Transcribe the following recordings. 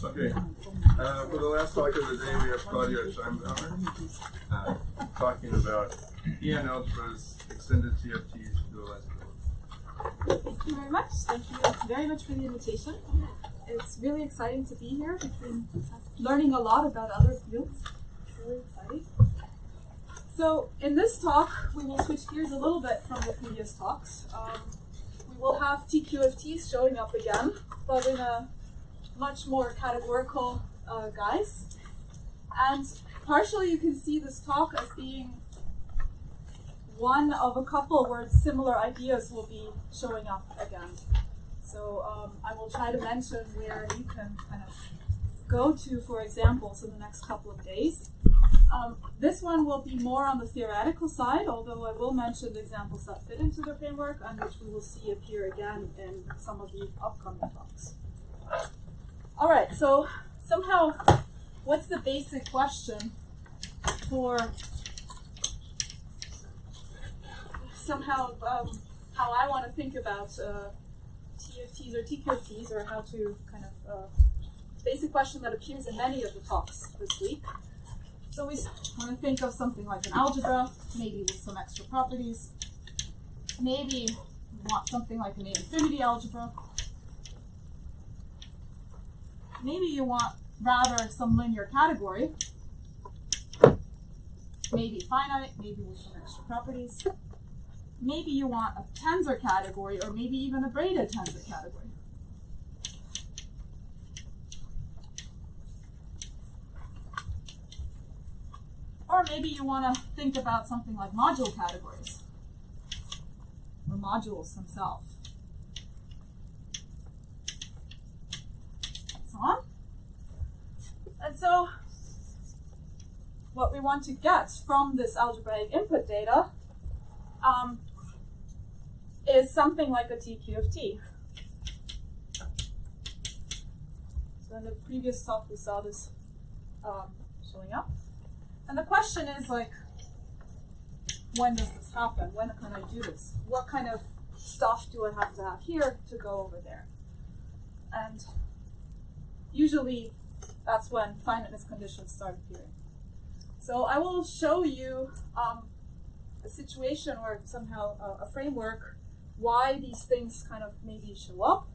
Okay. For the last talk of the day, we have Claudia Scheimbauer talking about En-algebras, extended TFTs, dualizability. Thank you very much. Thank you very much for the invitation. It's really exciting to be here. We've been learning a lot about other fields. It's really exciting. So in this talk, we will switch gears a little bit from the previous talks. We will have TQFTs showing up again, but in a much more categorical guise. And partially you can see this talk as being one of a couple where similar ideas will be showing up again. So I will try to mention where you can kind of go to for examples in the next couple of days. This one will be more on the theoretical side, although I will mention the examples that fit into the framework and which we will see appear again in some of the upcoming talks. All right, so somehow, what's the basic question for how I want to think about TFTs or TQFTs, or how to kind of basic question that appears in many of the talks this week. So we want to think of something like an algebra, maybe with some extra properties. Maybe we want something like an infinity algebra. Maybe you want rather some linear category. Maybe finite, maybe with some extra properties. Maybe you want a tensor category, or maybe even a braided tensor category. Or maybe you want to think about something like module categories, or modules themselves. And so on. And so, what we want to get from this algebraic input data is something like a TQFT. So in the previous talk we saw this showing up. And the question is, like, when does this happen? When can I do this? What kind of stuff do I have to have here to go over there? And usually that's when finiteness conditions start appearing. So I will show you a situation or somehow a framework why these things kind of maybe show up.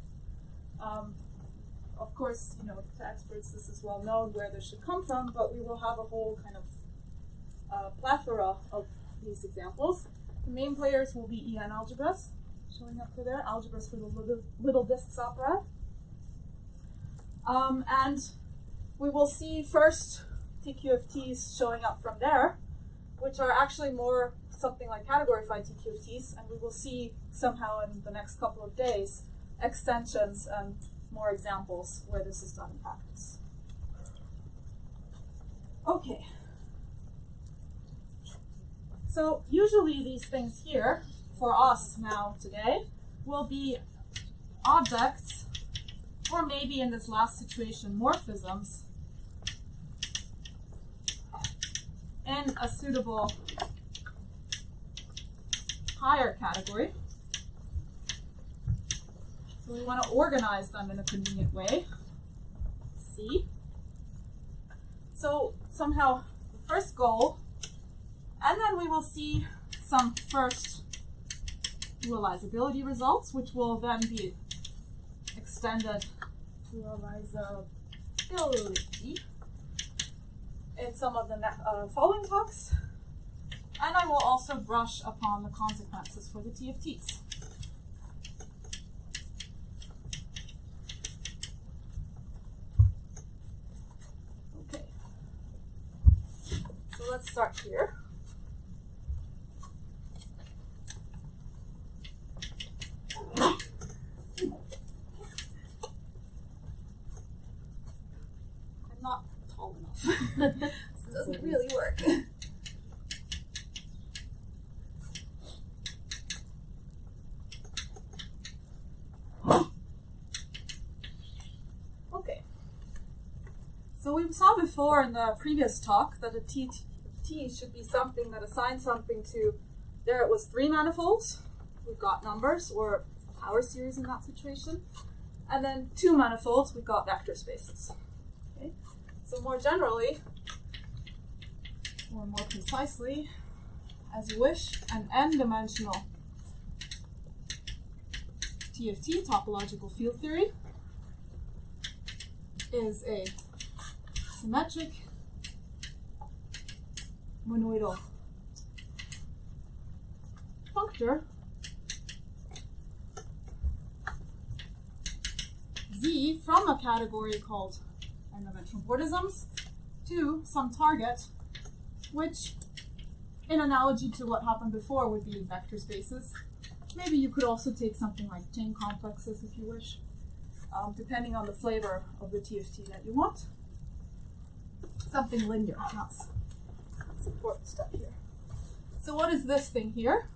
Of course, you know, to experts this is well known where this should come from, but we will have a whole kind of plethora of these examples. The main players will be En-algebras, showing up for there, algebras for the little disks opera. And we will see first TQFTs showing up from there, which are actually more something like categorified TQFTs, and we will see somehow in the next couple of days extensions and more examples where this is done in practice. Okay. So usually these things here, for us now today, will be objects, or maybe in this last situation, morphisms, in a suitable higher category. So we want to organize them in a convenient way. C. So somehow the first goal, and then we will see some first dualizability results, which will then be extended dualizability in some of the following talks. And I will also brush upon the consequences for the TFTs. Okay. So let's start here. I'm not tall enough. This doesn't really work. So we saw before in the previous talk that a TFT should be something that assigns something to, there it was 3 manifolds, we've got numbers, or power series in that situation, and then 2 manifolds, we've got vector spaces. Okay. So more generally, or more precisely, as you wish, an n-dimensional TFT, topological field theory, is a symmetric monoidal functor Z from a category called n-dimensional Cobordisms to some target, which, in analogy to what happened before, would be vector spaces. Maybe you could also take something like chain complexes if you wish, depending on the flavor of the TFT that you want. Something linear, that's important stuff here. So what is this thing here?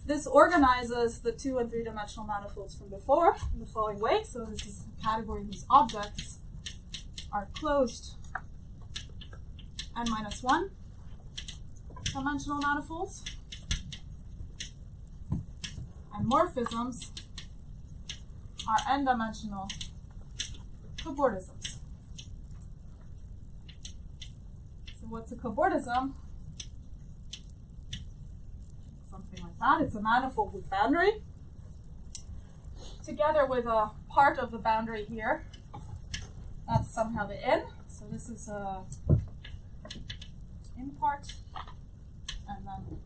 This organizes the 2- and 3-dimensional manifolds from before in the following way. So this is a category whose objects are closed n-1 dimensional manifolds, and morphisms are n-dimensional Cobordisms. So what's a Cobordism? Something like that. It's a manifold with boundary, together with a part of the boundary here. That's somehow the in. So this is a in part, and then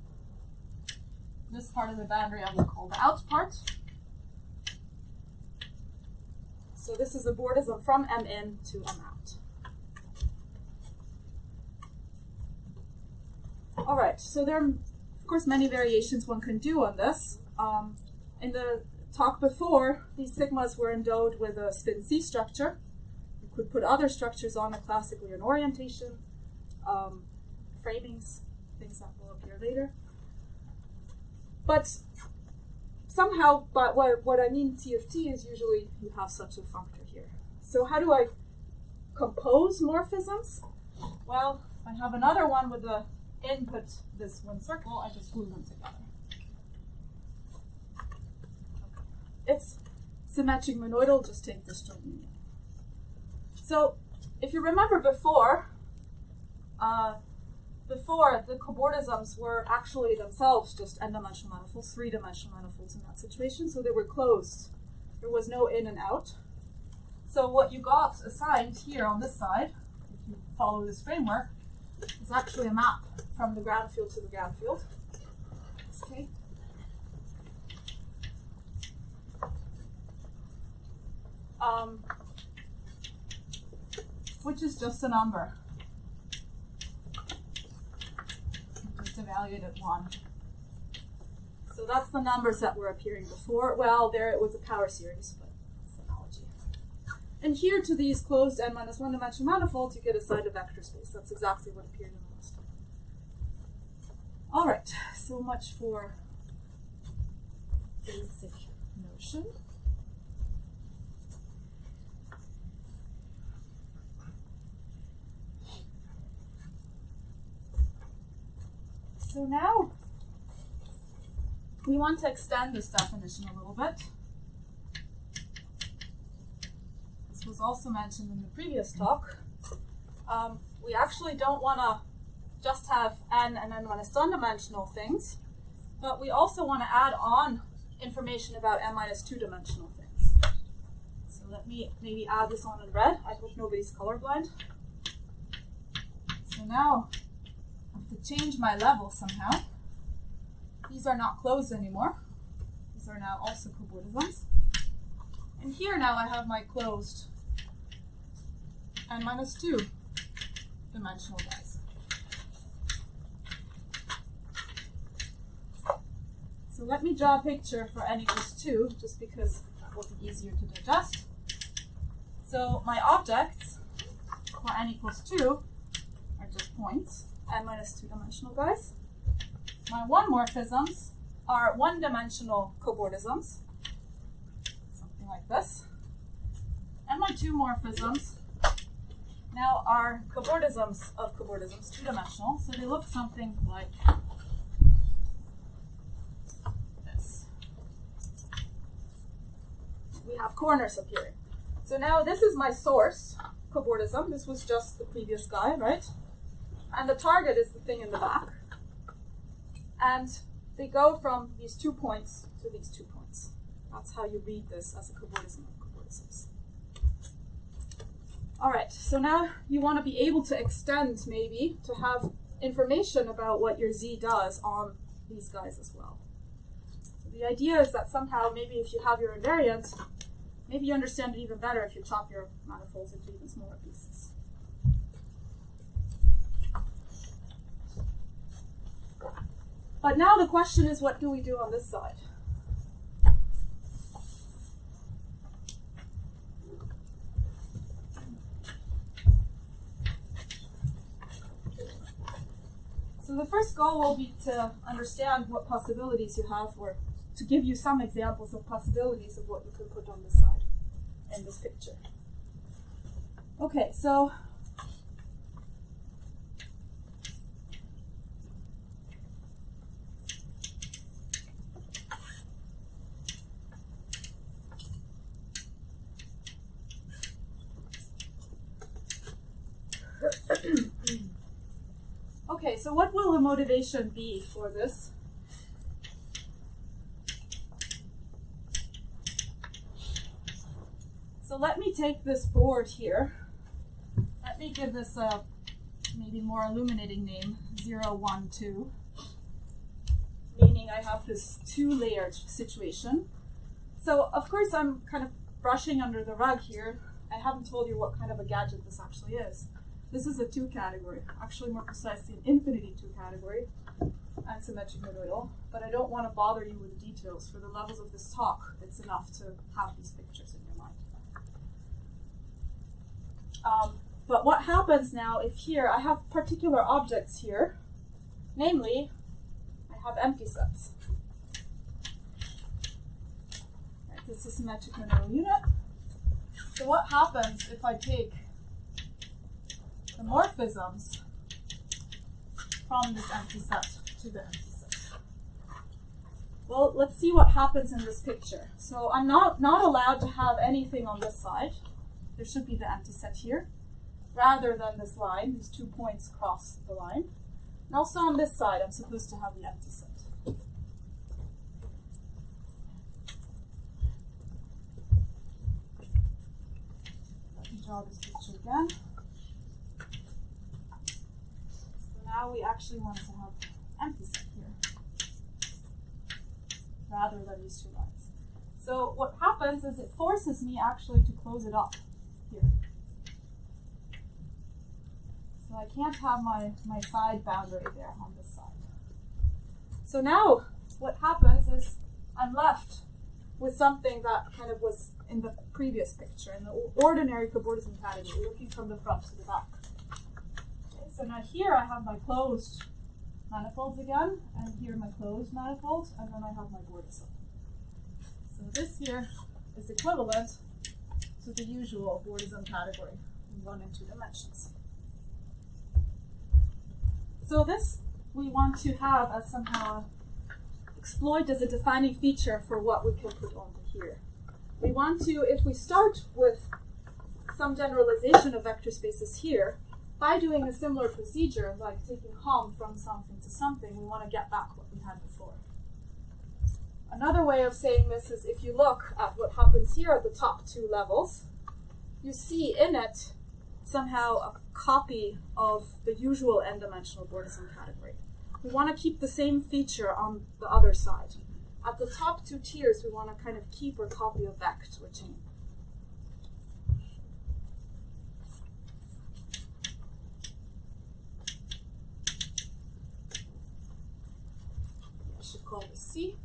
this part of the boundary I will call the out part. So this is a Cobordism from M in to M out. All right, so there are, of course, many variations one can do on this. In the talk before, these sigmas were endowed with a spin C structure. You could put other structures on it, classically an orientation, framings, things that will appear later. But somehow, but what I mean TFT is usually you have such a functor here. So how do I compose morphisms? Well, I have another one with the input, this one circle, I just glue them together. It's symmetric monoidal, just take this joint union. So if you remember before the Cobordisms were actually themselves just n-dimensional manifolds, 3-dimensional manifolds in that situation, so they were closed. There was no in and out. So what you got assigned here on this side, if you follow this framework, is actually a map from the ground field to the ground field. Okay. Which is just a number. Just evaluate at 1. So that's the numbers that were appearing before. Well, there it was a power series, but that's analogy. And here to these closed n-1 dimensional manifolds, you get assigned a vector space. That's exactly what appeared in the last one. All right, so much for basic notion. So now we want to extend this definition a little bit. This was also mentioned in the previous talk. We actually don't want to just have n and n-1 dimensional things, but we also want to add on information about n-2 dimensional things. So let me maybe add this on in red. I hope nobody's colorblind. So now to change my level somehow. These are not closed anymore. These are now also Cobordisms. And here now I have my closed n-2 dimensional guys. So let me draw a picture for n equals 2, just because it will be easier to digest. So my objects for n equals 2 are just points. n-2 dimensional guys. My 1 morphisms are 1-dimensional Cobordisms, something like this. And my 2 morphisms now are Cobordisms of Cobordisms, 2-dimensional, so they look something like this. We have corners appearing. So now this is my source cobordism. This was just the previous guy, right? And the target is the thing in the back. And they go from these 2 points to these 2 points. That's how you read this as a cobordism of cobordisms. All right, so now you want to be able to extend, maybe, to have information about what your Z does on these guys as well. So the idea is that somehow, maybe if you have your invariant, maybe you understand it even better if you chop your manifolds into even smaller pieces. But now the question is, what do we do on this side? So the first goal will be to understand what possibilities you have, or to give you some examples of possibilities of what you could put on this side in this picture. Okay, so okay, so what will the motivation be for this? So let me take this board here. Let me give this a maybe more illuminating name, 0, 1, 2. Meaning I have this 2-layered situation. So of course I'm kind of brushing under the rug here. I haven't told you what kind of a gadget this actually is. This is a 2 category, actually more precisely an infinity 2 category, and symmetric monoidal, but I don't want to bother you with the details. For the levels of this talk, it's enough to have these pictures in your mind. But what happens now if here, I have particular objects here, namely, I have empty sets. Right, this is a symmetric monoidal unit. So what happens if I take the morphisms from this empty set to the empty set? Well, let's see what happens in this picture. So I'm not allowed to have anything on this side. There should be the empty set here, rather than this line. These 2 points cross the line. And also on this side, I'm supposed to have the empty set. Let me draw this picture again. Now we actually want to have empty set here, rather than these 2 lines. So what happens is it forces me actually to close it up here. So I can't have my side boundary there on this side. So now what happens is I'm left with something that kind of was in the previous picture, in the ordinary cobordism category, looking from the front to the back. So now here I have my closed manifolds again, and here my closed manifolds, and then I have my bordism. So this here is equivalent to the usual bordism category in 1 and 2 dimensions. So this we want to have as somehow exploit as a defining feature for what we can put onto here. We want to, if we start with some generalization of vector spaces here, by doing a similar procedure, like taking hom from something to something, we want to get back what we had before. Another way of saying this is if you look at what happens here at the top 2 levels, you see in it somehow a copy of the usual n-dimensional bordism category. We want to keep the same feature on the other side. At the top 2 tiers, we want to kind of keep or copy a vector to a chain. I should call this C.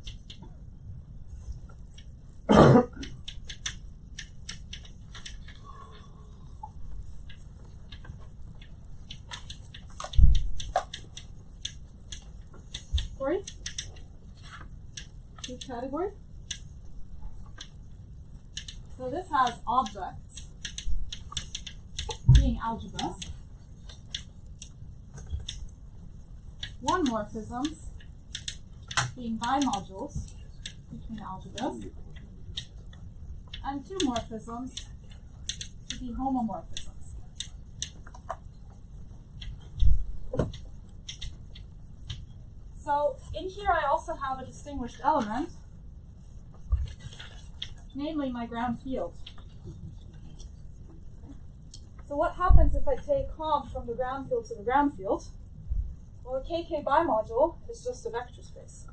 Category. So this has objects being algebras, 1 morphisms being bimodules between algebras, and 2 morphisms to be homomorphisms. So in here I also have a distinguished element, namely my ground field. So what happens if I take conv from the ground field to the ground field? Well, a KK bimodule is just a vector space.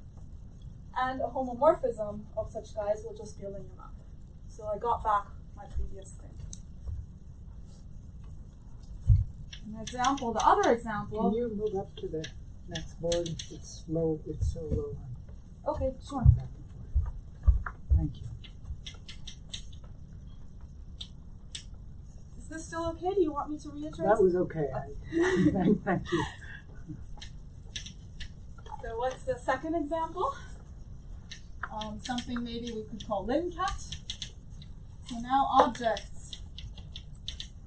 And a homomorphism of such guys will just be a linear map. So I got back my previous thing. An example, the other example. Can you move up to the next board? It's low, it's so low. Okay, sure. Thank you. Is this still okay? Do you want me to reiterate? That was okay. Thank you. So what's the second example? Something maybe we could call limcat. So now objects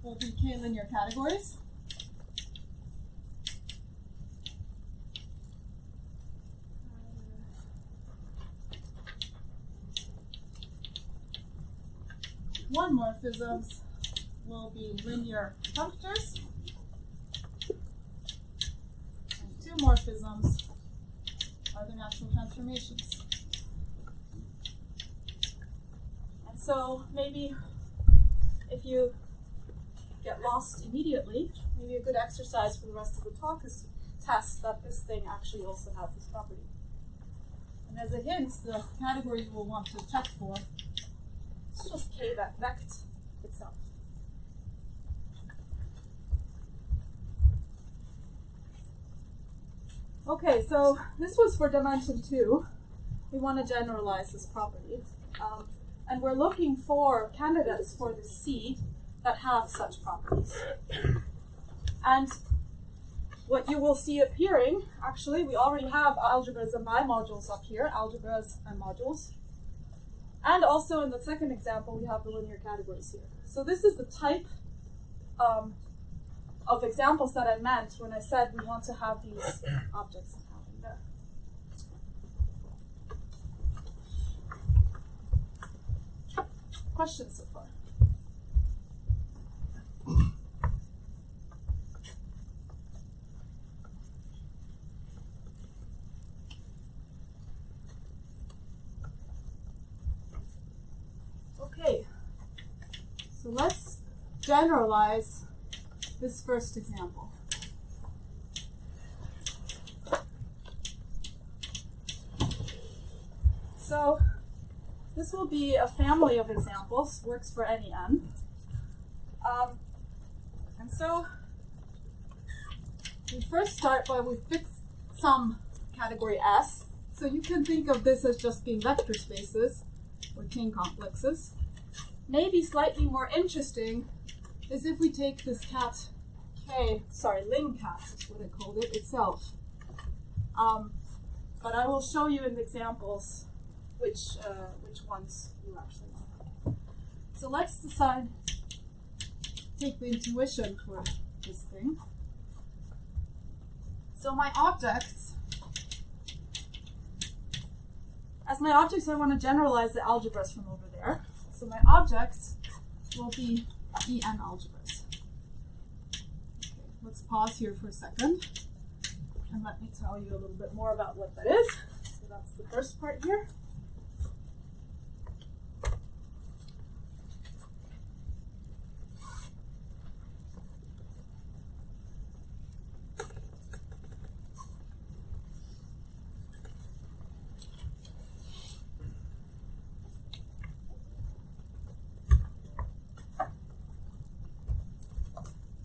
will be k-linear categories. One morphisms will be linear functors. And two morphisms are the natural transformations. And so maybe if you get lost immediately, maybe a good exercise for the rest of the talk is to test that this thing actually also has this property. And as a hint, the category you will want to check for is just k vect itself. Okay, so this was for dimension 2. We want to generalize this property. And we're looking for candidates for the C that have such properties. And what you will see appearing, actually, we already have algebras and bimodules up here, algebras and modules. And also in the second example, we have the linear categories here. So this is the type of examples that I meant when I said we want to have these objects happening there. Questions so far? Okay, so let's generalize this first example. So this will be a family of examples, works for any n. And so we first start by we fix some category S. So you can think of this as just being vector spaces or chain complexes. Maybe slightly more interesting is if we take this cat limcat is what I called it itself. But I will show you in the examples which ones you actually want. So let's take the intuition for this thing. So my objects, as my objects I want to generalize the algebras from over there. So my objects will be the En-algebras. Okay, let's pause here for a second and let me tell you a little bit more about what that is. So that's the first part here.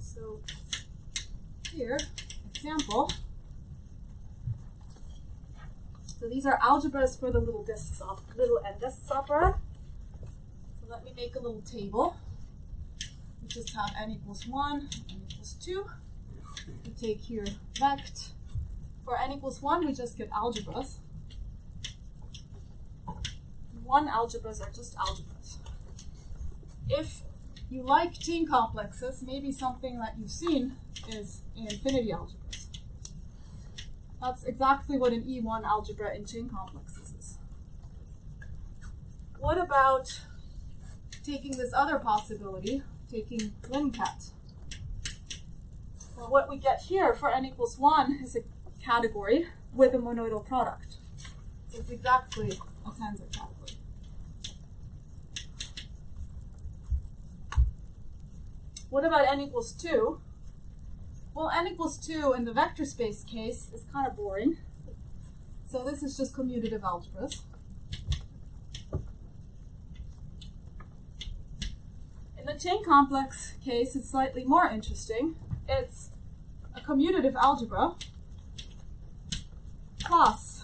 So here, example. So these are algebras for the little n disks opera. So let me make a little table. We just have n equals 1, n equals 2. We take here vect. For n equals 1, we just get algebras. 1 algebras are just algebras. If you like chain complexes, maybe something that you've seen is infinity algebras. That's exactly what an E1 algebra in chain complexes is. What about taking this other possibility, taking limcat? Well, what we get here for n equals 1 is category with a monoidal product. So it's exactly a tensor category. What about n equals 2? Well, n equals 2 in the vector space case is kind of boring. So this is just commutative algebras. In the chain complex case, it's slightly more interesting. It's a commutative algebra plus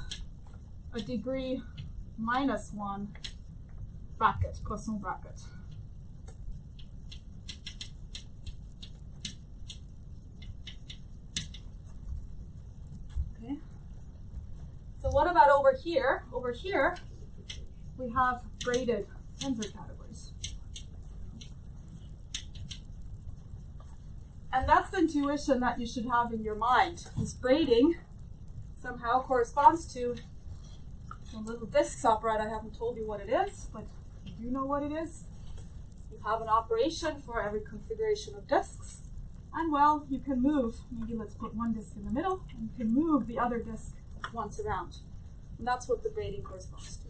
a degree -1 bracket, Poisson bracket. Okay. So what about over here? Over here, we have braided tensor categories. And that's the intuition that you should have in your mind. This braiding somehow corresponds to some little discs up right. I haven't told you what it is, but you do know what it is. You have an operation for every configuration of discs. And well, you can move, maybe let's put one disc in the middle, and you can move the other disc once around. And that's what the braiding corresponds to.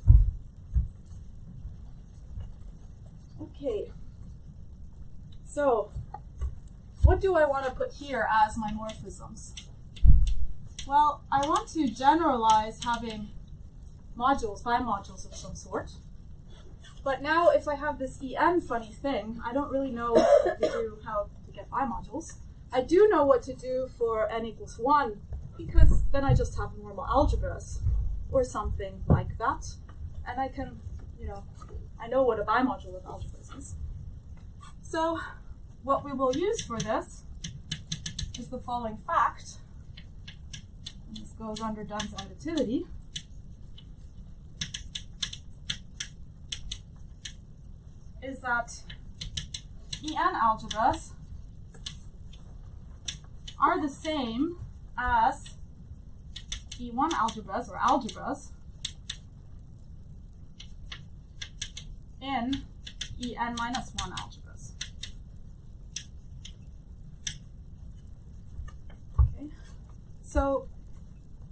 Okay. So, what do I want to put here as my morphisms? Well, I want to generalize having modules, bimodules of some sort. But now if I have this En funny thing, I don't really know what to do, how to get bimodules. I do know what to do for n equals 1, because then I just have normal algebras or something like that. And I can, I know what a bimodule of algebras is. So what we will use for this is the following fact. And this goes under Dunn's additivity. Is that En-algebras are the same as E1 algebras or algebras in En-1 algebras. Okay. So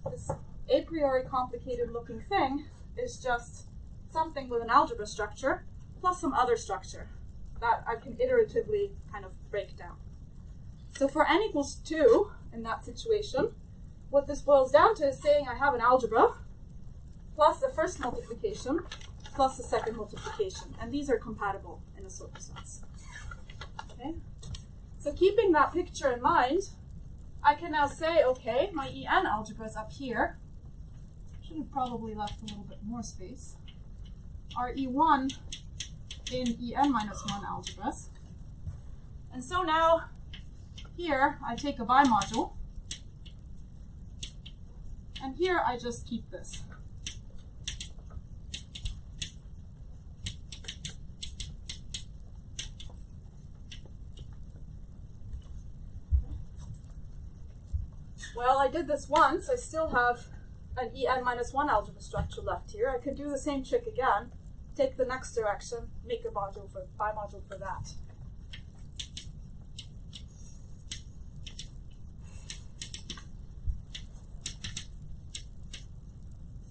this a priori complicated looking thing is just something with an algebra structure plus some other structure that I can iteratively kind of break down. So for n equals 2 in that situation, what this boils down to is saying I have an algebra plus the first multiplication plus the second multiplication, and these are compatible in a sort of sense. Okay? So keeping that picture in mind, I can now say, okay, my En algebra is up here. Should have probably left a little bit more space. Are E1 in En-1 algebras. And so now, here I take a bimodule, and here I just keep this. Well, I did this once. I still have an En-1 algebra structure left here. I could do the same trick again. Take the next direction, make a bimodule for that.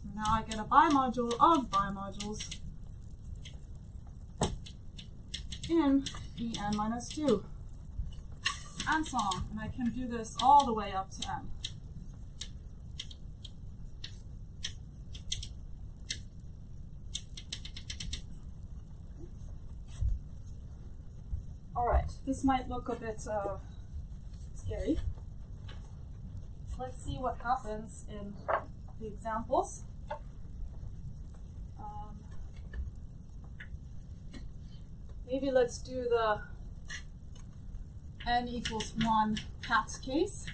So now I get a bimodule of bimodules in En-2, and so on. And I can do this all the way up to n. Alright, this might look a bit scary. Let's see what happens in the examples. Maybe let's do the n equals 1 cat case.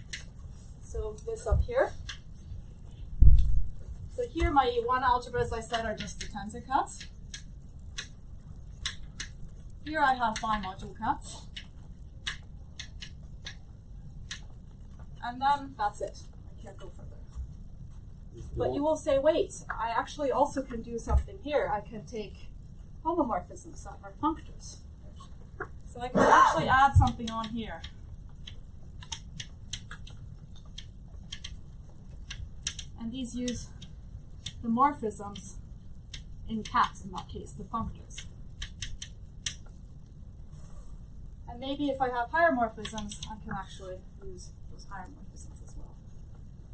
So this up here. So here my E1 algebras, I said, are just the tensor cats. Here I have bimodule cats. And then that's it. I can't go further. But you will say, wait, I actually also can do something here. I can take homomorphisms that are functors. So I can actually add something on here. And these use the morphisms in cats, in that case, the functors. And maybe if I have higher morphisms, I can actually use those higher morphisms as well.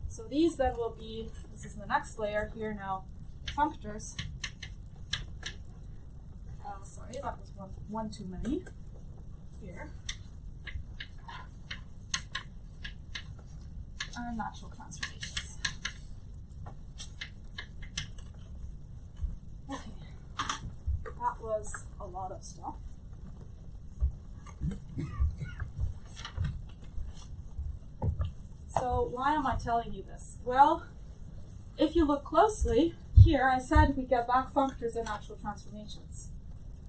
So these then will be, this is the next layer here now, functors. Sorry, that was one too many. Here. And natural transformations. Okay, that was a lot of stuff. So why am I telling you this? Well, if you look closely, here I said we get back functors and natural transformations,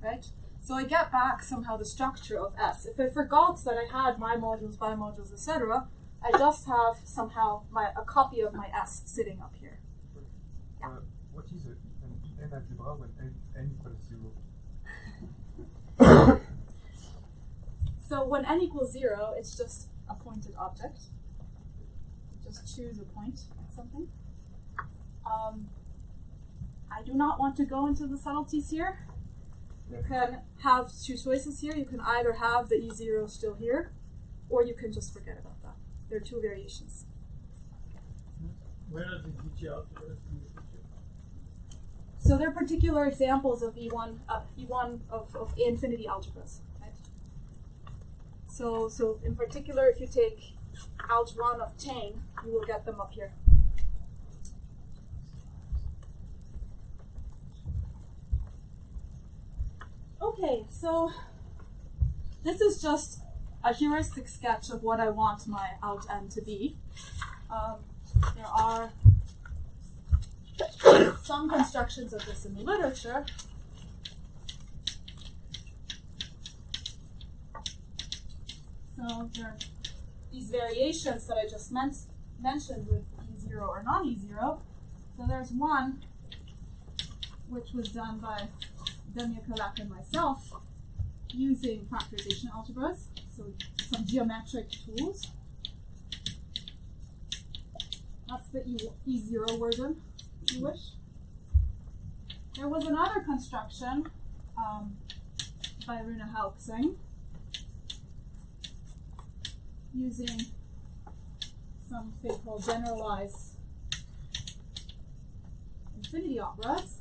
right? So I get back somehow the structure of S. If I forgot that I had my modules, bimodules, etc., I just have somehow a copy of my S sitting up here. Yeah. What is an En-algebra when n equals 0? So when n equals 0, it's just a pointed object. Just choose a point, something. I do not want to go into the subtleties here. You can have two choices here. You can either have the E0 still here, or you can just forget about that. There are two variations. Where does it teach you algebra? So there are particular examples of E1 of infinity algebras, right? So in particular, if you take algebra of Taine, you will get them up here. Okay, so this is just a heuristic sketch of what I want my alg-n to be. There are some constructions of this in the literature. So there are these variations that I just mentioned with E0 or non-E0. So there's one which was done by Demia Kalak and myself using factorization algebras, so some geometric tools. That's the E0 version, if you wish. There was another construction by Rune Haukseng using something called generalized infinity operas.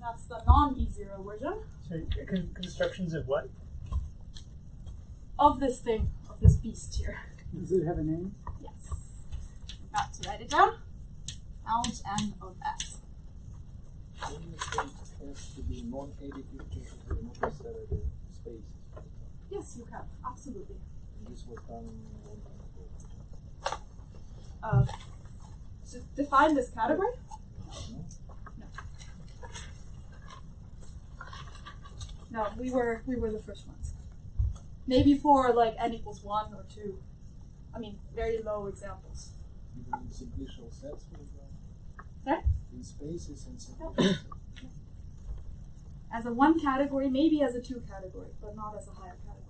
That's the non-E0 version. So constructions of what? Of this thing, of this beast here. Does it have a name? Yes. Got to write it down. Alg-n of S. When you say it has to be non-additive to remove the space. Yes, you can. Absolutely. And this was done To define this category? No, we were the first ones. Maybe for like n equals 1 or 2. I mean, very low examples. even in simplicial sets, for example. Sorry? In spaces and simplicial sets. As a 1 category, maybe as a 2 category, but not as a higher category.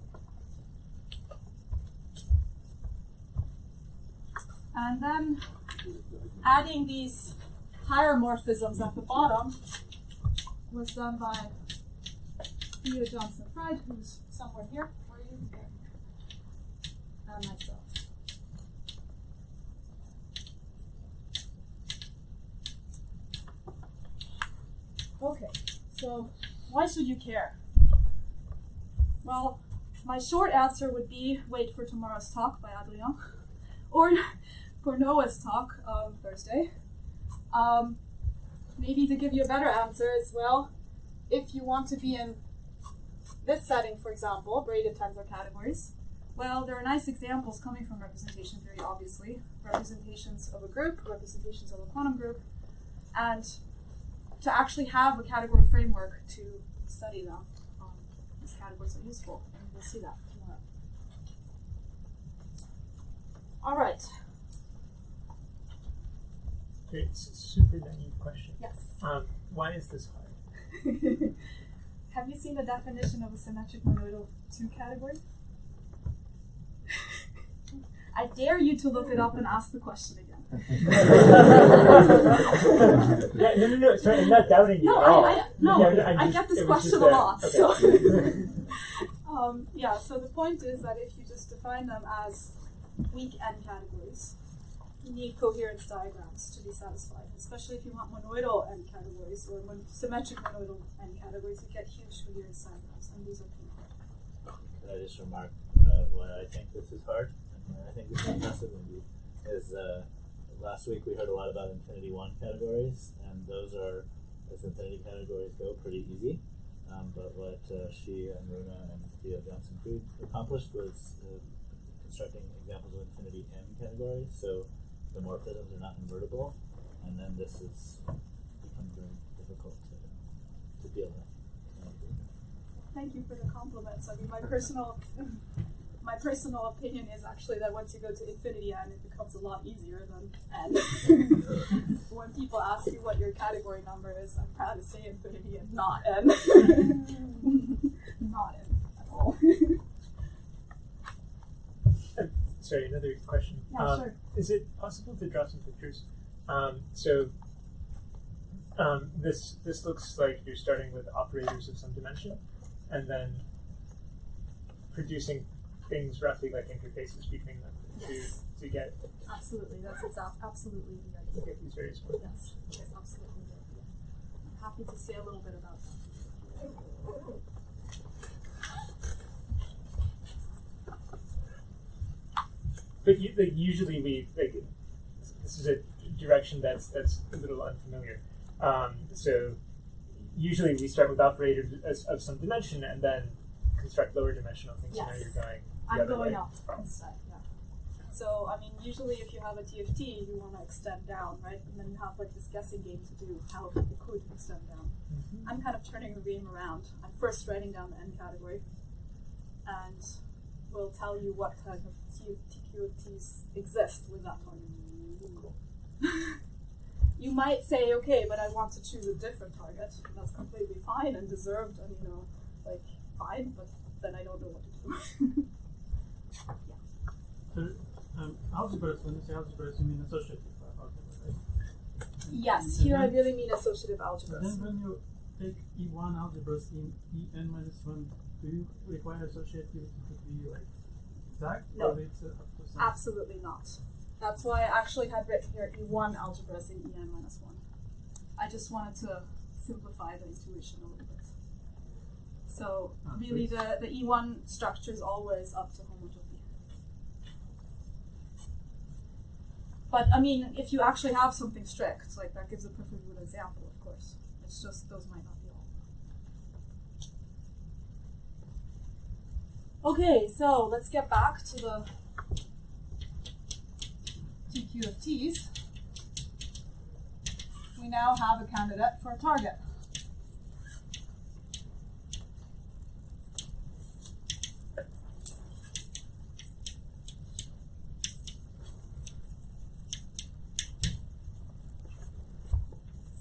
And then adding these higher morphisms at the bottom was done by Theo Johnson-Fried, who's somewhere here. Where are you? There. And myself. Okay, so why should you care? Well, my short answer would be wait for tomorrow's talk by Adrien, or for Noah's talk on Thursday. Maybe to give you a better answer as well, if you want to be in this setting, for example, braided tensor categories, well, there are nice examples coming from representation theory, obviously. Representations of a group, representations of a quantum group, and to actually have a category framework to study them. These categories are useful, and we'll see that tomorrow. All right. Okay, it's a super naive question. Yes. Why is this hard? Have you seen the definition of a symmetric monoidal 2 category? I dare you to look it up and ask the question again. Yeah, no. Sorry, I'm not doubting you No, at all. I get this question a lot. Okay. So, yeah. So the point is that if you just define them as weak n categories, you need coherence diagrams to be satisfied. Especially if you want monoidal n categories or symmetric monoidal n categories, you get huge coherence diagrams, and these are painful. Could I just remark why I think this is hard and why I think this is impressive indeed is last week we heard a lot about infinity 1 categories, and those are, as infinity categories go, pretty easy. But what she and Runa and Theo Johnson-Creed accomplished was constructing examples of infinity m categories, so the morphisms are not invertible, and then this is becomes very difficult to deal with. Thank you for the compliments. I mean, my personal opinion is actually that once you go to infinity n, it becomes a lot easier than n. When people ask you what your category number is, I'm proud to say infinity and not n. Not n at all. Sorry, another question. Yeah, sure. Is it possible to draw some pictures? This looks like you're starting with operators of some dimension, and then producing things roughly like interfaces between them to get Absolutely, that's absolutely the to idea. get these various ones. Yes, that's absolutely the idea. I'm happy to say a little bit about that. But usually this is a direction that's a little unfamiliar. So usually we start with operators of some dimension and then construct lower dimensional things. Yes. So now you're going the I'm other going way. up instead, yeah. So, I mean, usually if you have a TFT, you want to extend down, right? And then you have like this guessing game to do how it could extend down. Mm-hmm. I'm kind of turning the game around. I'm first writing down the n category, and we'll tell you what kind of TQFTs exist with that target. You might say, okay, but I want to choose a different target. That's completely fine and deserved, and fine, but then I don't know what to do. So, algebras, when you say algebras, you mean associative algebra, right? Yes, And here I then- really mean associative Then algebras. when you take E1 algebras in En-1, do you require associativity to be like exact? No. Or it's up to some? Absolutely not. That's why I actually had written here E1 algebras in En-1. I just wanted to simplify the intuition a little bit. So really the E1 structure is always up to homotopy. But I mean, if you actually have something strict, like that gives a perfect good example, of course. It's just those might not be all. Okay, so let's get back to the TQFTs. We now have a candidate for a target.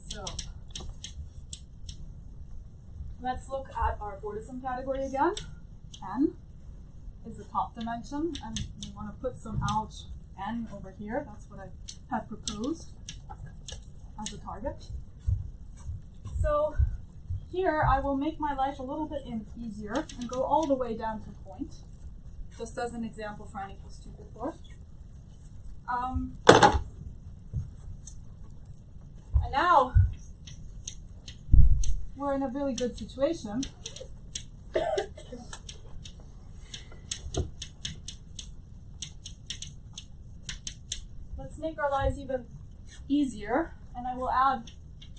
So let's look at our Cobordism category again. N is the top dimension, and we want to put some alg n over here. That's what I had proposed as a target. So here I will make my life a little bit easier and go all the way down to point, just as an example for n equals 2 before. And now we're in a really good situation. Let's make our lives even easier, and I will add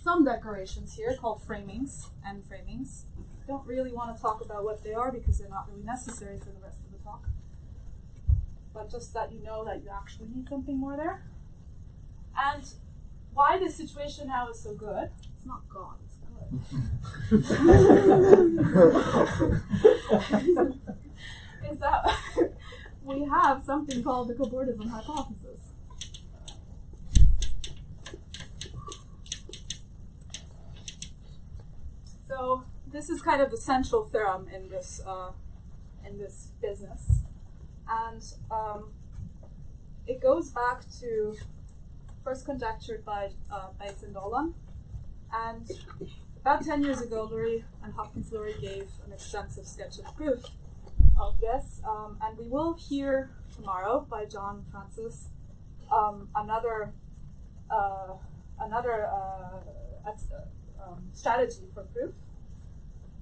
some decorations here called framings and framings. Don't really want to talk about what they are because they're not really necessary for the rest of the talk. But just that you know that you actually need something more there. And why this situation now is so good, it's not God, it's good. Is that we have something called the Cobordism Hypothesis. So this is kind of the central theorem in this business, and it goes back to first conjectured by Beggs and Dolan. And about 10 years ago, Lurie and Hopkins-Lurie gave an extensive sketch of proof of this. And we will hear tomorrow by John Francis another strategy for proof.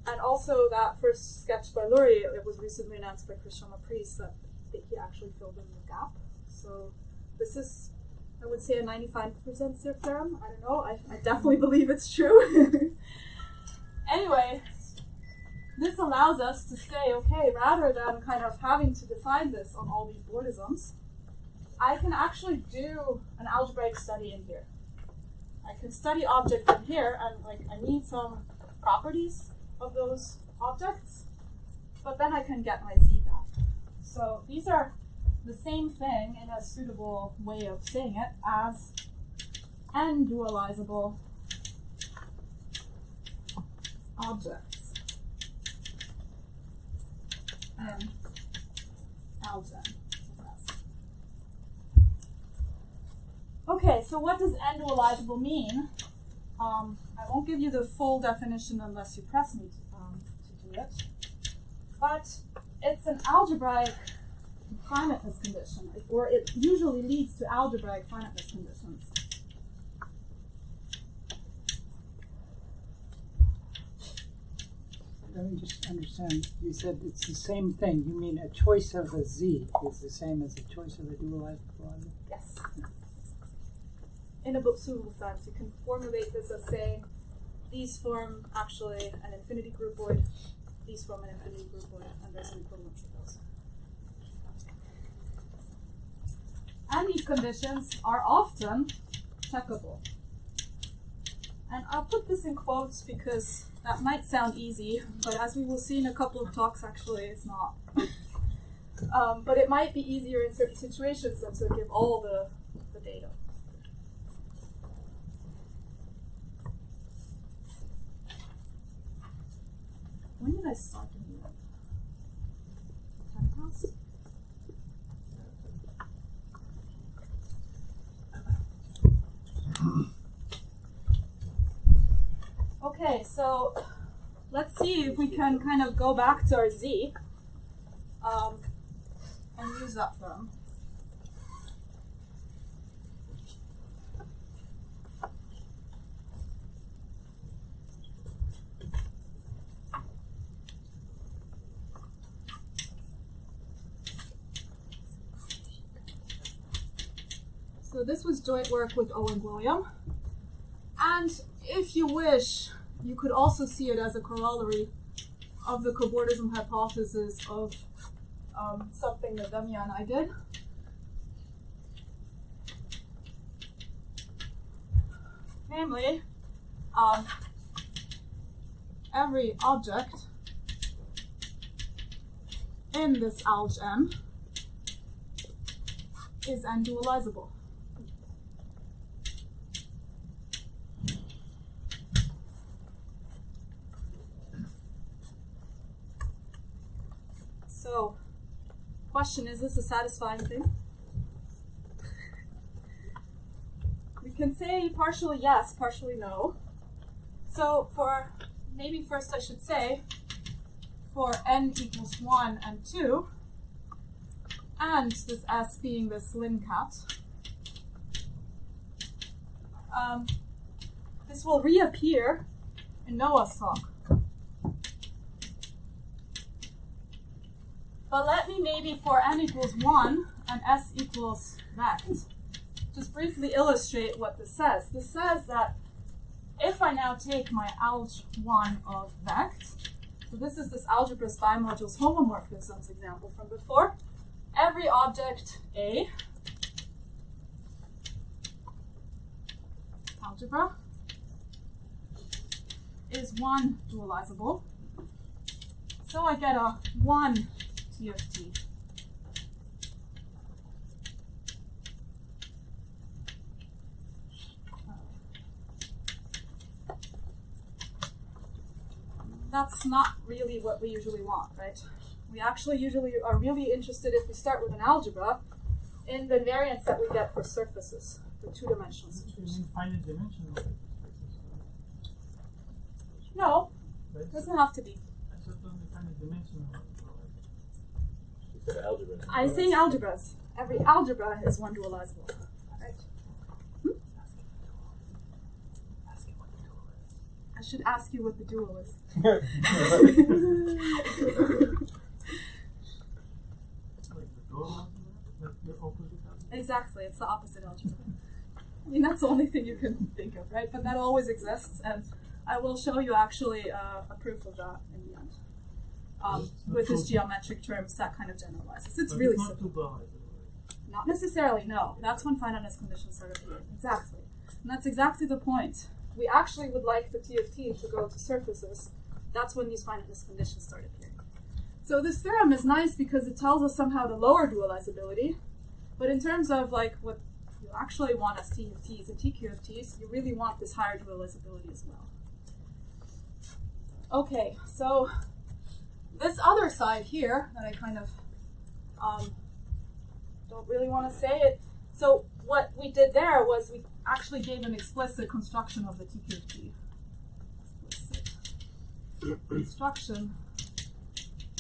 And also that first sketch by Lurie, it was recently announced by Christian Laprise that he actually filled in the gap. So this is, I would say, a 95% theorem. I don't know, I definitely believe it's true. Anyway, this allows us to say, okay, rather than kind of having to define this on all these Cobordisms, I can actually do an algebraic study in here. I can study objects in here, and like I need some properties of those objects, but then I can get my z back. So these are the same thing in a suitable way of saying it as n-dualizable objects in algebra. Okay, so what does n-dualizable mean? I won't give you the full definition unless you press me to do it. But it's an algebraic finiteness condition, or it usually leads to algebraic finiteness conditions. Let me just understand. You said it's the same thing. You mean a choice of a z is the same as a choice of a dualizable object? Yes. In a suitable sense, you can formulate this as saying these form actually an infinity groupoid, these form an infinity groupoid, and there's an equivalence of those. And these conditions are often checkable. And I'll put this in quotes because that might sound easy, but as we will see in a couple of talks, actually it's not. But it might be easier in certain situations than to give all the data. When did I start doing that? 10 past? Okay, so let's see if we can kind of go back to our z and use that term. So this was joint work with Owen William. And if you wish, you could also see it as a corollary of the Cobordism hypothesis of something that Damia and I did. Namely, every object in this algebra is n-dualizable. So, question, is this a satisfying thing? We can say partially yes, partially no. So maybe first I should say, for n equals 1 and 2, and this S being this Lin cat, this will reappear in Noah's talk. But let me maybe for n equals 1 and s equals vect, just briefly illustrate what this says. This says that if I now take my alg1 of vect, so this is this algebras bimodules homomorphisms example from before, every object A, algebra, is 1 dualizable. So I get a 1 TFT. That's not really what we usually want, right? We actually usually are really interested, if we start with an algebra, in the invariance that we get for surfaces. the two-dimensional You situation. mean finite dimensional spaces? No, Right? doesn't have to be. I thought only finite dimensional. You said algebra. I'm saying algebras. Every algebra is one dualizable. Right? I should ask you what the dual is. Like the dual algebra? The opposite algebra? Exactly, it's the opposite algebra. I mean, that's the only thing you can think of, right? But that always exists, and I will show you actually a proof of that in the end. With this geometric terms, that kind of generalizes. It's But really it's not simple. too dualizable. Not necessarily, no. That's when finiteness conditions start appearing. Exactly. And that's exactly the point. We actually would like the TFT to go to surfaces. That's when these finiteness conditions start appearing. So this theorem is nice because it tells us somehow to lower dualizability. But in terms of like what you actually want as TFTs and TQFTs, you really want this higher dualizability as well. Okay, so this other side here that I kind of don't really want to say it. So what we did there was we actually gave an explicit construction of the TQFT. Explicit construction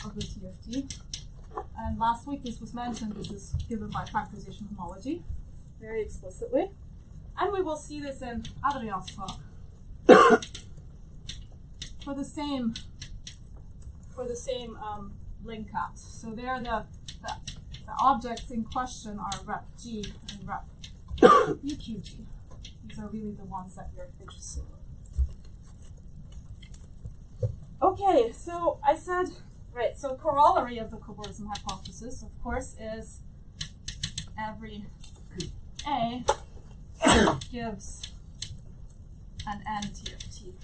of the TFT. And last week this was mentioned, this is given by factorization homology, very explicitly. And we will see this in Adrian's talk. For the same link cat. So there the objects in question are rep G and rep UQG. These are really the ones that you're interested in. Okay, so I said, right, so corollary of the Cobordism hypothesis, of course, is every A gives an N TFT.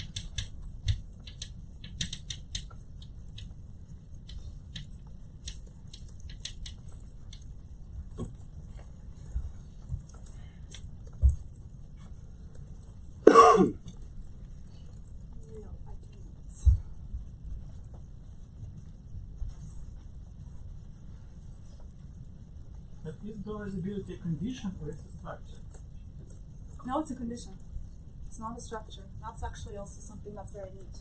But is dualizability a condition or is it a structure? No, it's a condition. It's not a structure. That's actually also something that's very neat.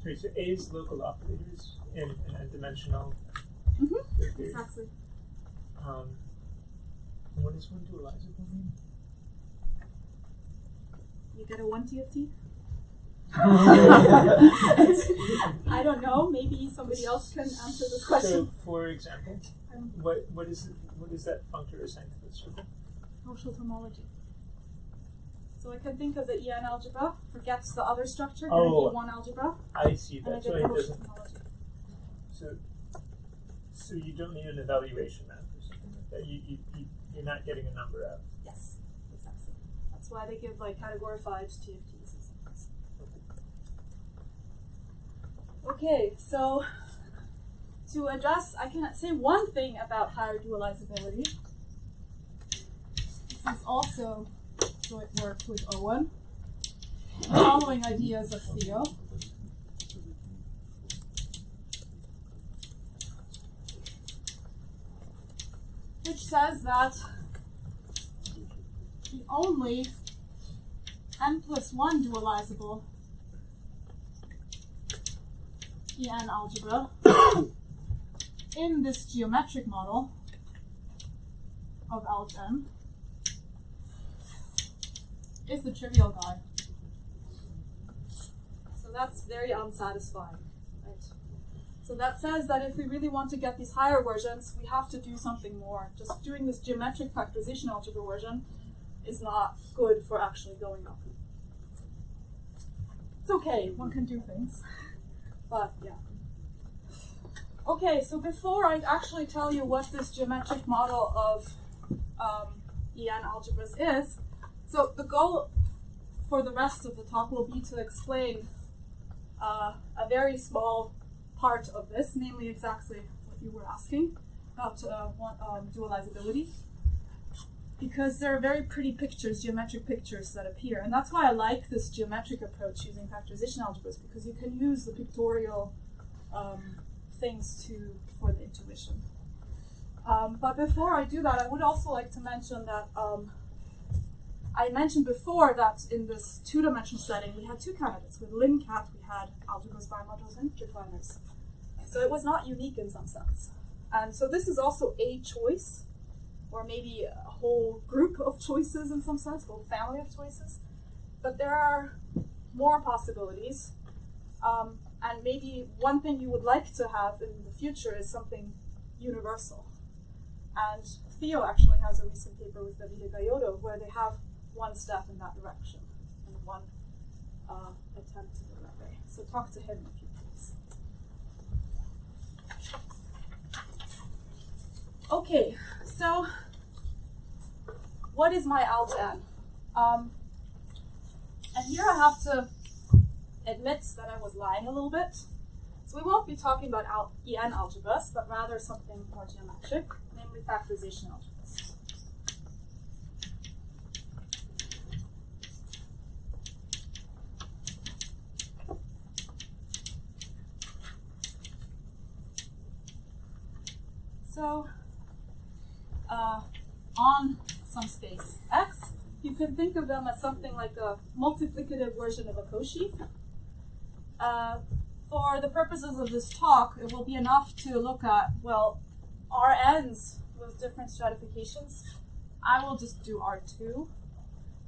Sorry, so A is local operators in a dimensional. Mm-hmm. Exactly. And what does one dualizable mean? You get a 1 TFT? I don't know. Maybe somebody else can answer this question. So, for example, what is that functor assigned to the circle? Social homology. So I can think of the En-algebra, forgets the other structure, Oh. E1 algebra, I see. and I That's get why it Social doesn't. homology. So you don't need an evaluation map or something like that. You're not getting a number out. Yes, exactly. That's why they give like categorified TFTs and things. Okay, so to address, I can say one thing about higher dualizability. This is also joint work with Owen, following ideas of Theo. Which says that the only n+1 dualizable En algebra in this geometric model of Algen is the trivial guy. So that's very unsatisfying, right? So that says that if we really want to get these higher versions, we have to do something more. Just doing this geometric factorization algebra version is not good for actually going up. It's okay, one can do things, but yeah. Okay, so before I actually tell you what this geometric model of En-algebras is, so the goal for the rest of the talk will be to explain a very small part of this, namely exactly what you were asking about dualizability. Because there are very pretty pictures, geometric pictures that appear. And that's why I like this geometric approach using factorization algebras, because you can use the pictorial things for the intuition. But before I do that, I would also like to mention that I mentioned before that in this two-dimensional setting, we had two candidates. With LinCat, we had algebras, bimodules, and definers. So it was not unique in some sense. And so this is also a choice, or maybe a whole group of choices in some sense, whole family of choices. But there are more possibilities. And maybe one thing you would like to have in the future is something universal. And Theo actually has a recent paper with Davide Gaiotto where they have one step in that direction and one attempt to go that way. So talk to him if you please. Okay, so what is my Alt-N? And here I have to admit that I was lying a little bit. So we won't be talking about En-algebras, but rather something more geometric, namely factorization algebras. So on some space X, you can think of them as something like a multiplicative version of a Cauchy. For the purposes of this talk, it will be enough to look at, well, Rn's with different stratifications. I will just do R2,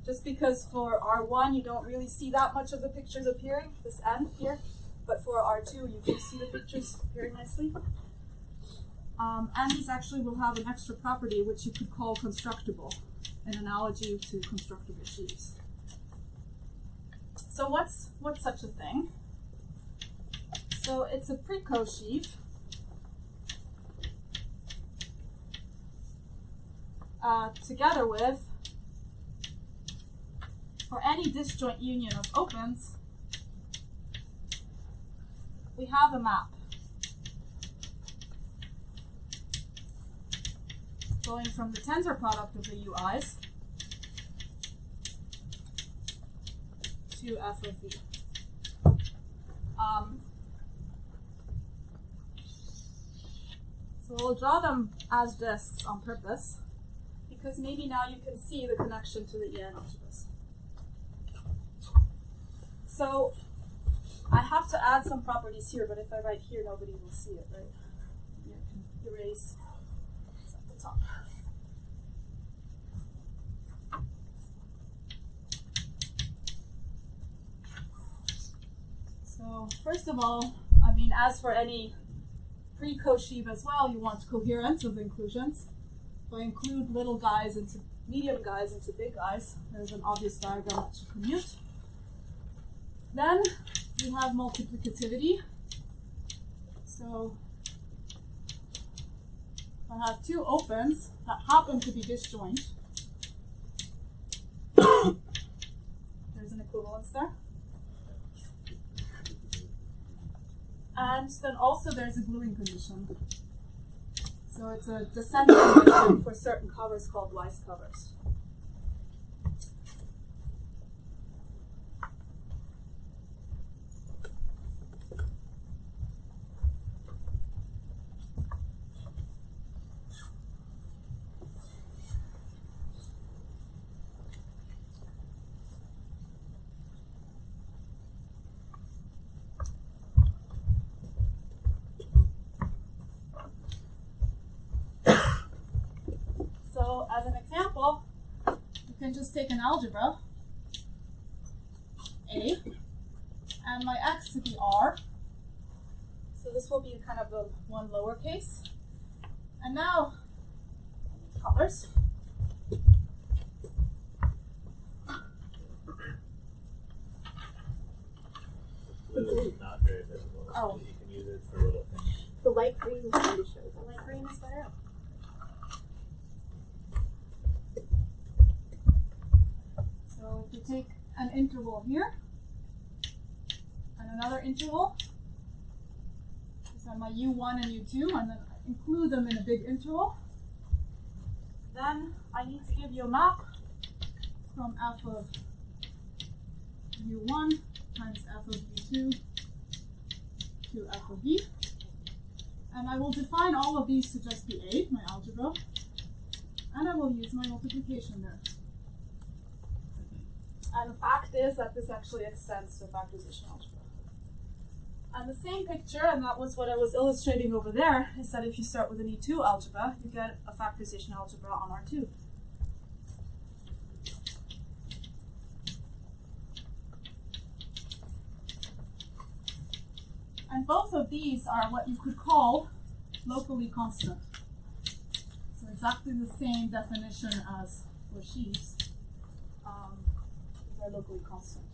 just because for R1 you don't really see that much of the pictures appearing, this N here, but for R2 you can see the pictures appearing nicely. And these actually will have an extra property which you could call constructible, an analogy to constructible sheaves. So what's such a thing? So it's a pre-Cauchy together with, for any disjoint union of opens, we have a map going from the tensor product of the UIs to f of v. So we'll draw them as disks on purpose, because maybe now you can see the connection to the En-algebras. So I have to add some properties here, but if I write here, nobody will see it, right? You can erase at the top. So first of all, I mean, as for any pre-Cauchy as well, you want coherence of inclusions. So I include little guys into medium guys into big guys. There's an obvious diagram that should commute. Then we have multiplicativity. So I have two opens that happen to be disjoint. There's an equivalence there. And then also there's a gluing condition. So it's a descending condition for certain covers called Weiss covers. So as an example, you can just take an algebra, A, and my x to be R. So this will be kind of the one lowercase. And now, colors. Blue is not very visible. Oh. You can use it for little things. The light green is going to show The that. light green is better. So if you take an interval here, and another interval, these are my U1 and U2, and then I include them in a big interval, then I need to give you a map from f of U1 times f of U2 to f of v. And And I will define all of these to just be A, my algebra. And I will use my multiplication there. And the fact is that this actually extends to factorization algebra. And the same picture, and that was what I was illustrating over there, is that if you start with an E2 algebra, you get a factorization algebra on R2. And both of these are what you could call locally constant. So exactly the same definition as Cauchy's. These are locally constant.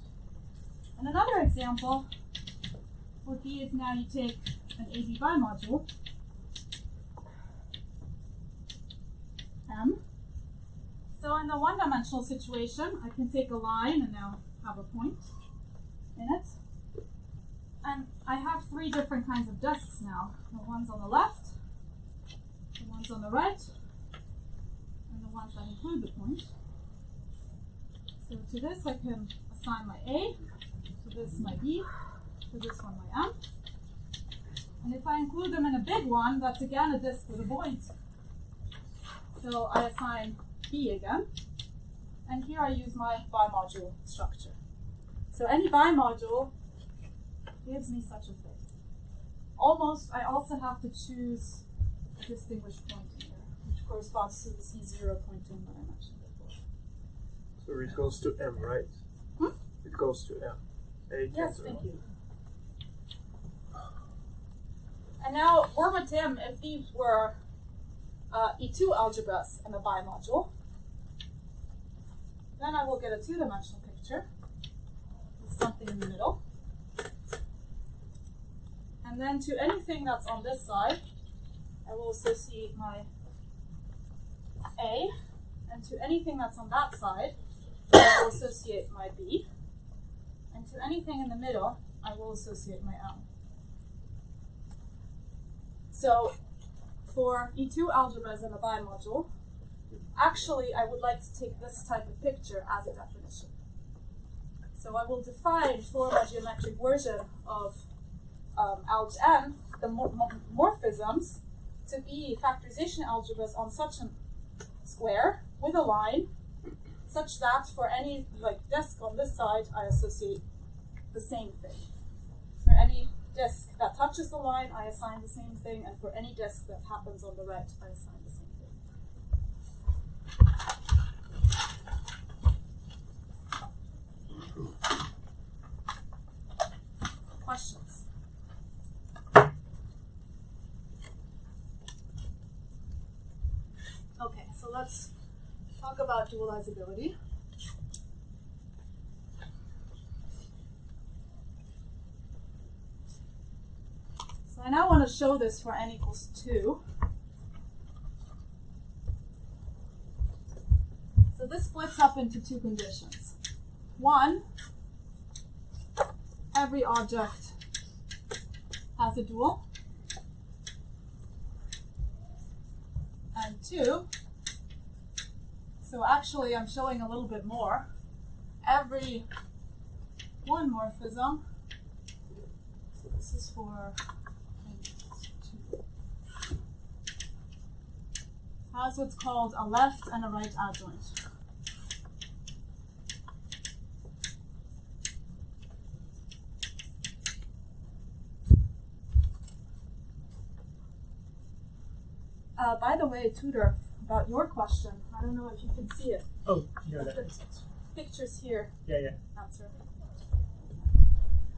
And another example would be if now you take an AB bimodule, M. So in the one-dimensional situation, I can take a line and now have a point in it. And I have three different kinds of disks now. The ones on the left, the ones on the right, and the ones that include the point. So to this I can assign my A, to this my B, to this one my M. And if I include them in a big one, that's again a disk with a point. So I assign B again. And here I use my bimodule structure. So any bimodule gives me such a thing. Almost, I also have to choose a distinguished point in here, which corresponds to this E0 pointing that I mentioned before. So it goes to M, right? Hmm? It goes to M. A Yes, thank you. And now, verbatim, if these were E2 algebras and a bimodule, then I will get a two-dimensional picture with something in the middle. And then to anything that's on this side, I will associate my A. And to anything that's on that side, I will associate my B. And to anything in the middle, I will associate my M. So for E2 algebras and a bimodule, actually I would like to take this type of picture as a definition. So I will define for my geometric version of AlgN, the morphisms, to be factorization algebras on such a square with a line, such that for any disk on this side, I associate the same thing. For any disk that touches the line, I assign the same thing, and for any disk that happens on the right, I assign the same thing. Questions? Okay, so let's talk about dualizability. So I now want to show this for n equals 2. So this splits up into two conditions. One, every object has a dual. And two, so actually I'm showing a little bit more. Every one morphism, so this is for 2, has what's called a left and a right adjoint. By the way, Tudor, about your question, I don't know if you can see it. Oh, no, that makes sense. Pictures here Yeah. answer.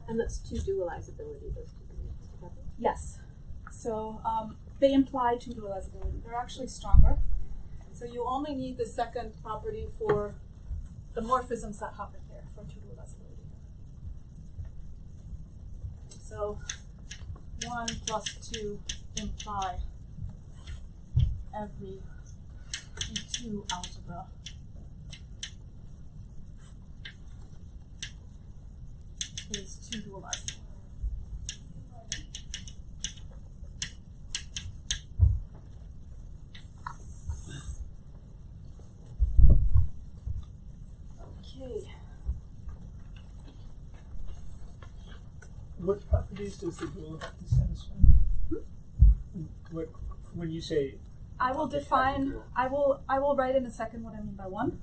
And that's two dualizability, those two things together. Yes. So they imply two dualizability. They're actually stronger. So you only need the second property for the morphisms that happen here for two dualizability. So 1 plus 2 imply every E2 algebra is two dualizable. Okay. What properties does the dual have to satisfy? when you say I will define. I will write in a second what I mean by one.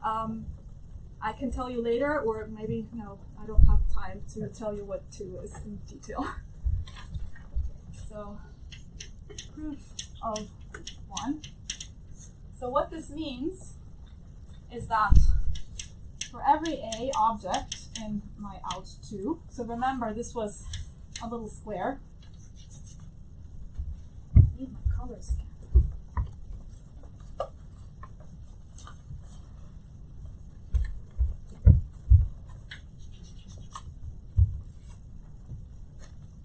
I can tell you later, or maybe no. I don't have time to tell you what two is in detail. So, proof of one. So what this means is that for every A object in my out2, so remember this was a little square. I need my colors again.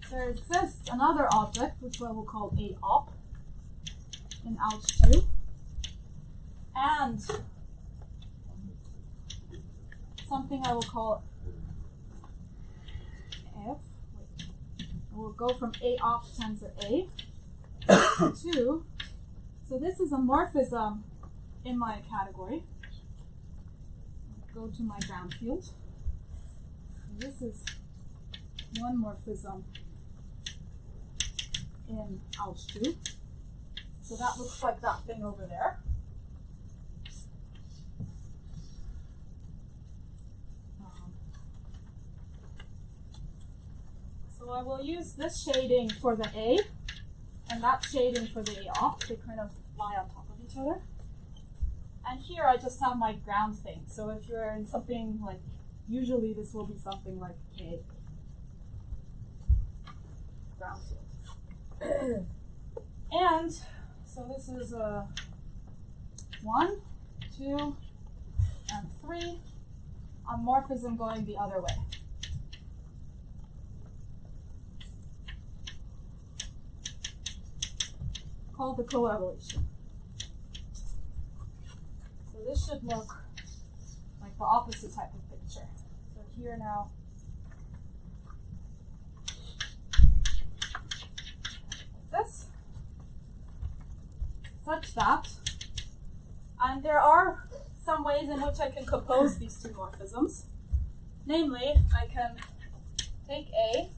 There exists another object, which I will call A op in out2, and something I will call F. We'll go from A op tensor A to, so this is a morphism in my category. Go to my ground field. And this is one morphism in out2. So that looks like that thing over there. So I will use this shading for the A and that shading for the A op. They kind of lie on top of each other. And here I just have my ground thing. So if you're in something like, usually this will be something like A ground field. And so this is 1, 2, and 3. A morphism going the other way. Called the coevolution. So this should look like the opposite type of picture. So here now, like this, such that, and there are some ways in which I can compose these two morphisms. Namely, I can take A,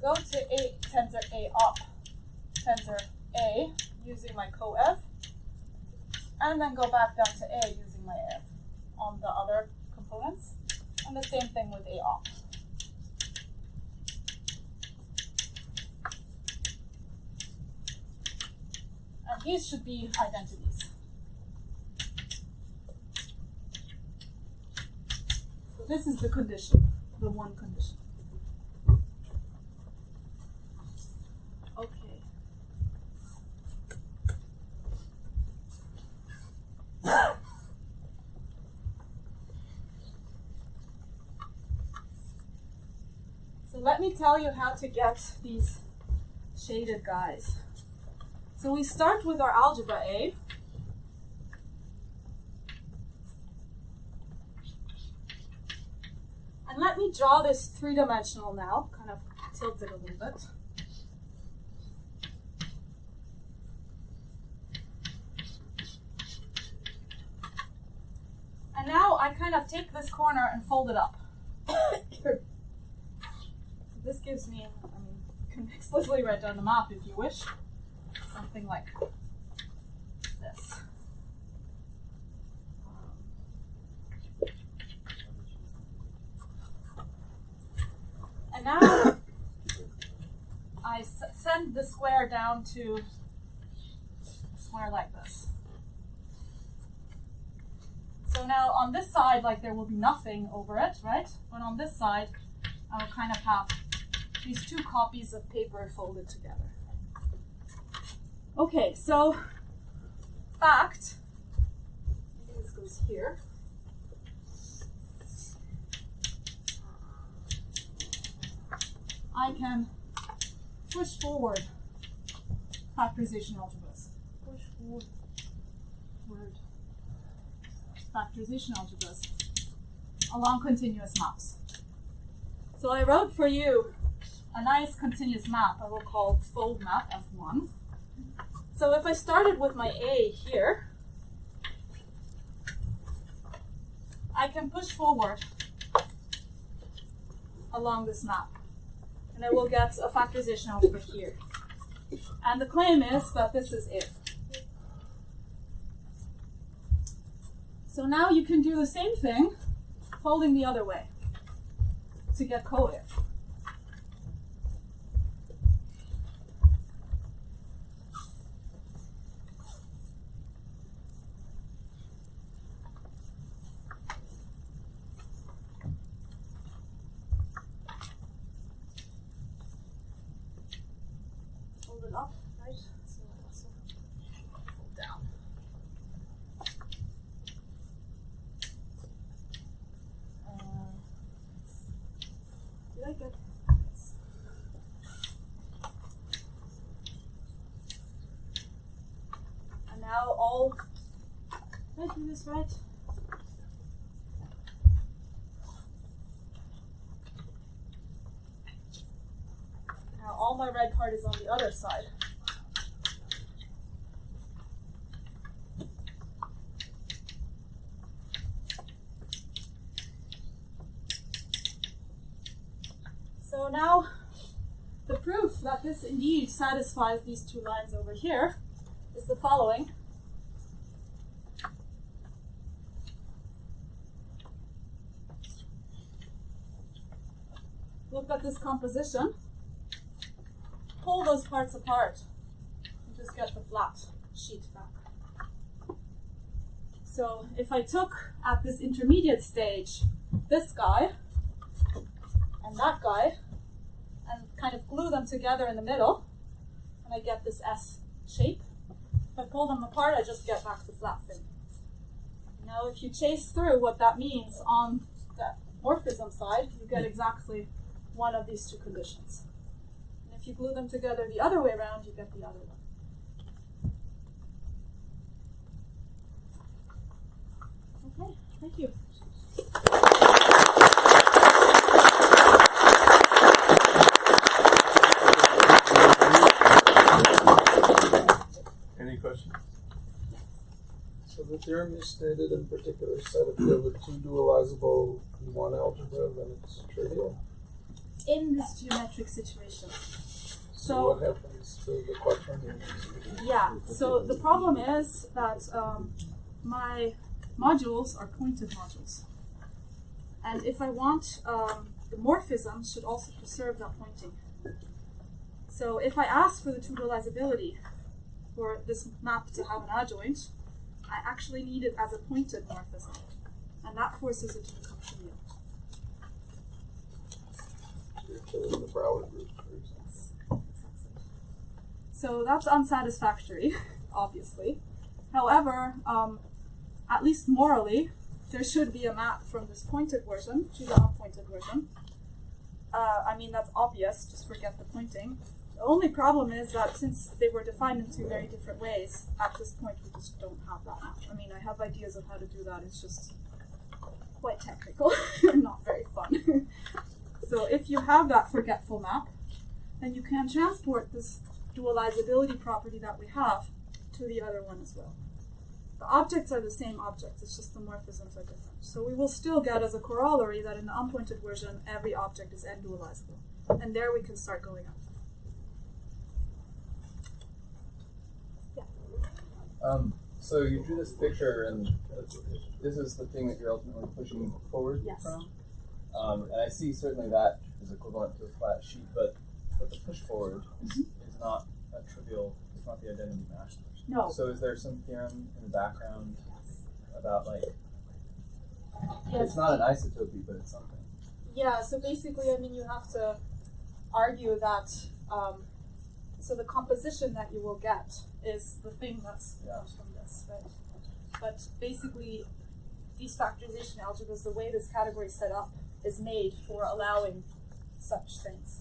go to A tensor A op tensor A using my coev, and then go back down to A using my ev on the other components, and the same thing with A op. And these should be identities. So this is the condition, the one condition. Okay. So let me tell you how to get these shaded guys. So we start with our algebra A. And let me draw this three-dimensional now, kind of tilt it a little bit. And now I kind of take this corner and fold it up. So this gives me, I mean, you can explicitly write down the map if you wish. Something like this. And now I send the square down to a square like this. So now on this side, like there will be nothing over it, right? But on this side, I'll kind of have these two copies of paper folded together. Okay, so fact, maybe this goes here. I can push forward factorization algebras. Push forward factorization algebras along continuous maps. So I wrote for you a nice continuous map I will call fold map F1. So if I started with my A here, I can push forward along this map. And I will get a factorization algebra here. And the claim is that this is if. So now you can do the same thing, folding the other way to get co-if. Hold it up, right? So I also fold down. Did I get this? And now all, did I do this right? Now all my red part is on the other side. So now the proof that this indeed satisfies these two lines over here is the following. Look at this composition. Pull those parts apart and just get the flat sheet back. So if I took at this intermediate stage this guy and that guy and kind of glue them together in the middle, and I get this S shape. If I pull them apart, I just get back the flat thing. Now if you chase through what that means on the morphism side, you get exactly one of these two conditions. And if you glue them together the other way around, you get the other one. Okay, thank you. Any questions? So the theorem is stated in particular said if you have a two dualizable E1 algebra, then it's trivial. In this geometric situation. So what happens to the quaternions? Yeah, so the problem is that my modules are pointed modules. And if I want, the morphism should also preserve that pointing. So if I ask for the two dualizability for this map to have an adjoint, I actually need it as a pointed morphism. And that forces it to become trivial. You're killing the Broward group, for example. So that's unsatisfactory, obviously. However, at least morally, there should be a map from this pointed version to the unpointed version. I mean, that's obvious, just forget the pointing. The only problem is that since they were defined in two very different ways, at this point we just don't have that map. I mean, I have ideas of how to do that, it's just quite technical and not very fun. So if you have that forgetful map, then you can transport this dualizability property that we have to the other one as well. The objects are the same objects, it's just the morphisms are different. So we will still get as a corollary that in the unpointed version, every object is n-dualizable. And there we can start going up. So you drew this picture, and this is the thing that you're ultimately pushing forward Yes. from. And I see certainly that is equivalent to a flat sheet, but the push forward is not a trivial, it's not the identity map. No. So is there some theorem in the background about like, Yes. it's not an isotopy, but it's something. Yeah, so basically, I mean, you have to argue that, so the composition that you will get is the thing that comes from this, right? But basically, these factorization algebras, the way this category is set up, is made for allowing such things.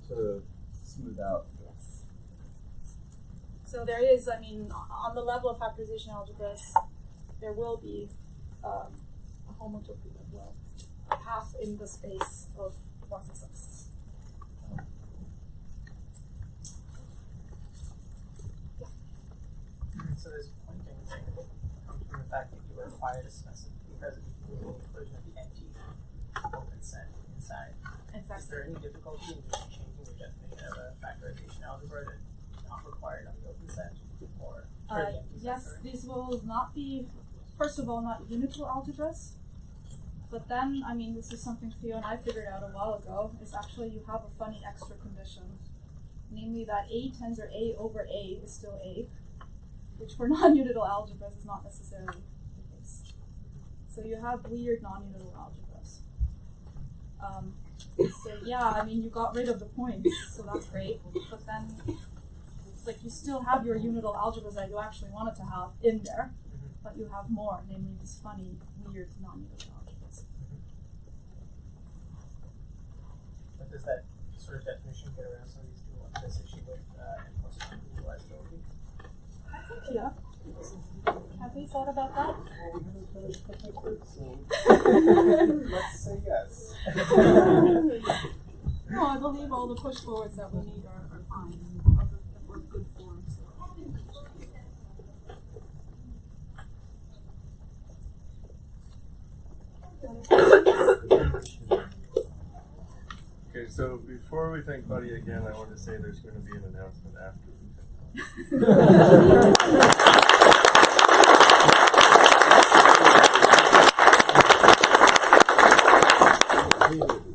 To smooth out. Yes. So there is, I mean, on the level of factorization algebras, there will be a homotopy as well, half in the space of morphisms. So this pointing thing comes from the fact that you require to specify because of the inclusion of the NT open set inside. In fact, Is there any difficulty in just changing the definition of a factorization algebra that's not required on the open set or the empty set, Yes, sorry? these will not be, first of all, not unital algebras. But then, I mean, this is something Theo and I figured out a while ago, is actually you have a funny extra condition. Namely that A tensor A over A is still A, which for non-unital algebras is not necessarily the case. So you have weird non-unital algebras. So yeah, I mean, you got rid of the points, so that's great. But then, like, you still have your unital algebras that you actually wanted to have in there, but you have more, namely these funny, weird non-unital algebras. But does that sort of definition get around some of these this issue with N+1 dualizability? I think, yeah. Have we thought about that? Well, we haven't finished the paper, so let's say yes. No, I believe all the push forwards that we need are fine. We're good forms. Okay, so before we thank Claudia again, I want to say there's going to be an announcement after we finish.